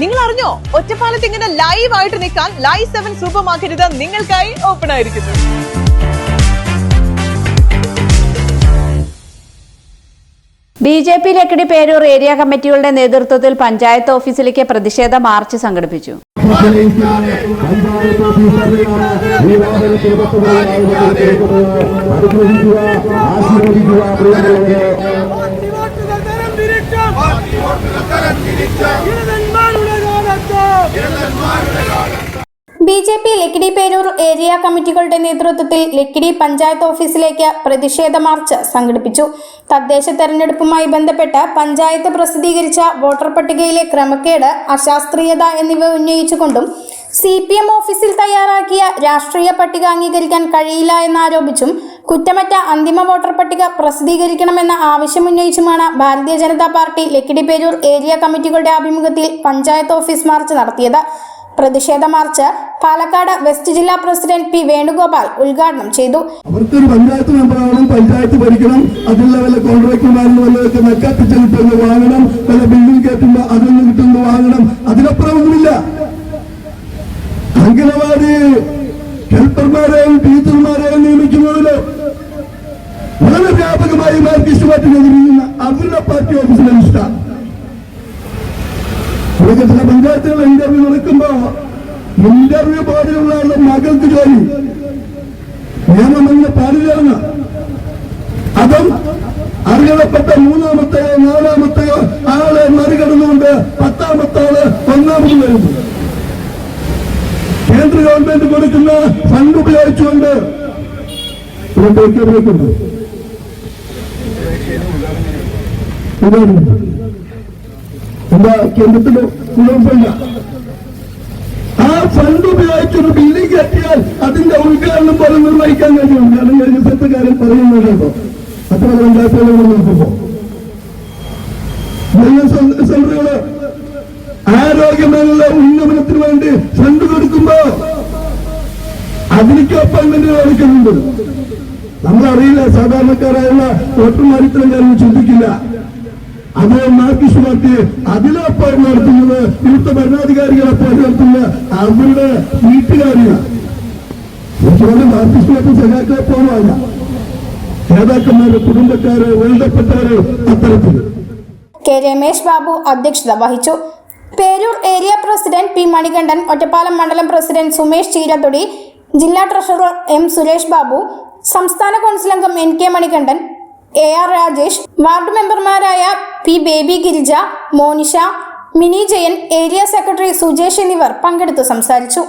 നിങ്ങൾ അറിഞ്ഞോ, ഒറ്റപ്പാലത്ത് ഇങ്ങനെ ലൈവ് ആയിട്ട് നിൽക്കാൻ ലൈവ് 7 സൂപ്പർ മാർക്കറ്റ് നിങ്ങൾക്കായി ഓപ്പൺ ആയിരിക്കുന്നു. BJP ലക്കിടി പേരൂർ ഏരിയ കമ്മിറ്റികളുടെ നേതൃത്വത്തിൽ പഞ്ചായത്ത് ഓഫീസിലേക്ക് പ്രതിഷേധ മാർച്ച് സംഘടിപ്പിച്ചു. BJP ലക്കിടി പേരൂർ ഏരിയ കമ്മിറ്റികളുടെ നേതൃത്വത്തിൽ ലക്കിടി പഞ്ചായത്ത് ഓഫീസിലേക്ക് പ്രതിഷേധ മാർച്ച് സംഘടിപ്പിച്ചു. തദ്ദേശ തെരഞ്ഞെടുപ്പുമായി ബന്ധപ്പെട്ട് പഞ്ചായത്ത് പ്രസിദ്ധീകരിച്ച വോട്ടർ പട്ടികയിലെ ക്രമക്കേട്, അശാസ്ത്രീയത എന്നിവ ഉന്നയിച്ചുകൊണ്ടും CPM ഓഫീസിൽ തയ്യാറാക്കിയ രാഷ്ട്രീയ പട്ടിക അംഗീകരിക്കാൻ കഴിയില്ല എന്നാരോപിച്ചും കുറ്റമറ്റ അന്തിമ വോട്ടർ പട്ടിക പ്രസിദ്ധീകരിക്കണമെന്ന ആവശ്യമുന്നയിച്ചുമാണ് ഭാരതീയ ജനതാ പാർട്ടി ലക്കിടി പേരൂർ ഏരിയ കമ്മിറ്റികളുടെ ആഭിമുഖ്യത്തിൽ പഞ്ചായത്ത് ഓഫീസ് മാർച്ച് നടത്തിയത്. പ്രതിഷേധ മാർച്ച് പാലക്കാട് വെസ്റ്റ് ജില്ലാ പ്രസിഡന്റ് P. വേണുഗോപാൽ ഉദ്ഘാടനം ചെയ്തു. അവർക്കൊരു പഞ്ചായത്ത് മെമ്പറാവണം, പഞ്ചായത്ത് ഭരിക്കണം, അതിലുള്ള വല്ല കോൺട്രാക്ടർമാരിൽ വല്ലതൊക്കെ നക്കാപ്പിച്ച് കിട്ടുന്നത് വാങ്ങണം, വല്ല ബിൽഡിംഗ് കയറ്റുമ്പോ അതൊന്നും കിട്ടുന്നത് വാങ്ങണം, അതിനപ്പുറമൊന്നുമില്ല. അംഗനവാടി ഹെൽപ്പർമാരെയും ടീച്ചർമാരെയും നിയമിക്കുന്നതിന് വളരെ വ്യാപകമായി മാർക്സിസ്റ്റ് പാർട്ടിക്കെതിരെയുന്ന അവരുടെ പാർട്ടി ഓഫീസിലെ ഇഷ്ടമാണ്. ചില പഞ്ചായത്തുകൾ ഇന്റർവ്യൂ നടക്കുമ്പോ ഇന്റർവ്യൂ ബോർഡിലുള്ള മകൾക്ക് ജോലി നിയമമെന്ന് പാടില്ലെന്ന്, അതും അറിയപ്പെട്ട മൂന്നാമത്തെയോ നാലാമത്തെയോ ആളെ മറികടന്നുകൊണ്ട് 10ാമത്തെ ആള് ഒന്നാമത് വരുന്നു. കേന്ദ്ര ഗവൺമെന്റ് കൊടുക്കുന്ന ഫണ്ട് ഉപയോഗിച്ചുകൊണ്ട് എന്താ കേന്ദ്രത്തിന് കുഴപ്പമില്ല. ആ ഫണ്ട് ഉപയോഗിച്ചൊരു ബിൽഡിംഗ് കെട്ടിയാൽ അതിന്റെ ഉദ്ഘാടനം പോലെ നിർവഹിക്കാൻ കഴിയും. കാരണം കഴിഞ്ഞ സെക്രട്ടറിക്കാരൻ പറയുന്നുണ്ടോ, അത്ര പഞ്ചായത്തുകൾ നോക്കുമ്പോ സെന്ററുകള് ആരോഗ്യമേഖല ഉന്നമനത്തിന് വേണ്ടി ഫണ്ട് കൊടുക്കുമ്പോ അതിലേക്ക് അപ്പോയിന്റ്മെന്റ് കാണിക്കുന്നുണ്ട്. നമ്മളറിയില്ല, സാധാരണക്കാരായുള്ള വോട്ടർമാർ ഇത്തരം കാര്യം ചിന്തിക്കില്ല. അത് മാർക്സിസ്റ്റ് പാർട്ടി അതിലപ്പോൾ നടത്തുന്നത്, ഇവിടുത്തെ ഭരണാധികാരികളപ്പോൾ നടത്തുന്നത് അവരുടെ വീട്ടുകാരിയാണ്. മാർക്സിസ്റ്റ് പാർട്ടി സഖാക്കളെ പോലുമല്ല, നേതാക്കന്മാര്, കുടുംബക്കാര്, വേണ്ടപ്പെട്ടവര് അത്തരത്തിൽ. K. രമേശ് ബാബു അധ്യക്ഷത വഹിച്ചു. Perur area president P. Manikandan, Ottapalam മണ്ഡലം പ്രസിഡന്റ് സുമേഷ് ചീരത്തൊടി, ജില്ലാ ട്രഷറർ M. സുരേഷ് ബാബു, സംസ്ഥാന കൗൺസിൽ അംഗം N. K. Manikandan, AR Rajesh, വാർഡ് മെമ്പർമാരായ P. Baby Girija, Monisha, Mini Jayan, area secretary Sujesh എന്നിവർ പങ്കെടുത്തു സംസാരിച്ചു.